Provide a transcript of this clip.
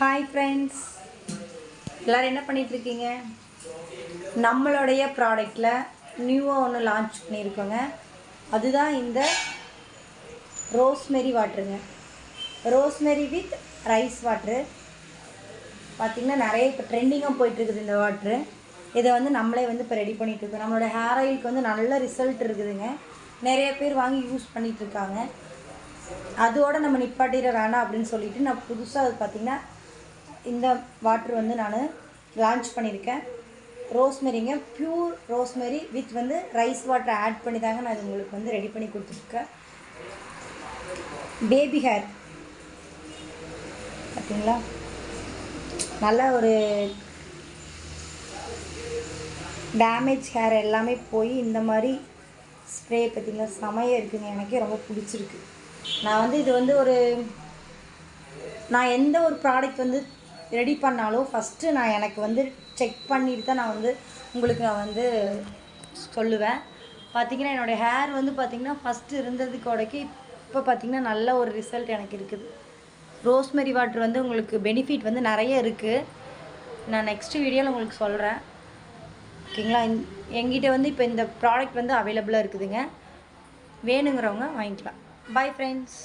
Hi friends, எல்லோரும் என்ன பண்ணிகிட்ருக்கீங்க? நம்மளுடைய ப்ராடக்டில் நியூவாக ஒன்று லான்ச் பண்ணியிருக்கோங்க. அதுதான் இந்த ரோஸ்மெரி வாட்டருங்க. Rosemary with rice water. பார்த்திங்கன்னா நிறைய இப்போ ட்ரெண்டிங்காக போயிட்டுருக்குது இந்த வாட்ரு. இதை நம்மளே இப்போ ரெடி பண்ணிகிட்ருக்கோம். நம்மளோட ஹேர் ஆயிலுக்கு நல்ல ரிசல்ட் இருக்குதுங்க. நிறைய பேர் வாங்கி யூஸ் பண்ணிகிட்ருக்காங்க. அதோடு நம்ம நிப்பாட்டிட வேண்டாம் அப்படின்னு சொல்லிவிட்டு நான் புதுசாக அது பார்த்திங்கன்னா இந்த வாட்ரு நான் லான்ச் பண்ணியிருக்கேன். ரோஸ்மெரிங்க, ப்யூர் ரோஸ்மெரி வித் ரைஸ் வாட்டரை ஆட் பண்ணி தாங்க நான் உங்களுக்கு ரெடி பண்ணி கொடுத்துருக்கேன். பேபி ஹேர் பார்த்தீங்களா, நல்ல ஒரு டேமேஜ் ஹேர் எல்லாமே போய் இந்த மாதிரி ஸ்ப்ரே பார்த்திங்களா செமையாக இருக்குதுங்க. எனக்கே ரொம்ப பிடிச்சிருக்கு. நான் இது நான் எந்த ஒரு ப்ராடக்ட் ரெடி பண்ணாலும் ஃபஸ்ட்டு நான் எனக்கு செக் பண்ணிட்டு தான் நான் உங்களுக்கு நான் சொல்லுவேன். பார்த்திங்கன்னா என்னோடய ஹேர் பார்த்திங்கன்னா ஃபஸ்ட்டு இருந்ததுக்கோடைக்கு இப்போ பார்த்திங்கன்னா நல்ல ஒரு ரிசல்ட் எனக்கு இருக்குது. ரோஸ்மெரி வாட்ரு உங்களுக்கு பெனிஃபிட் நிறைய இருக்குது. நான் நெக்ஸ்ட்டு வீடியோவில் உங்களுக்கு சொல்கிறேன். ஓகேங்களா? எங்கிட்ட இப்போ இந்த ப்ராடக்ட் அவைலபிளாக இருக்குதுங்க. வேணுங்கிறவங்க வாங்கிக்கலாம். Bye friends.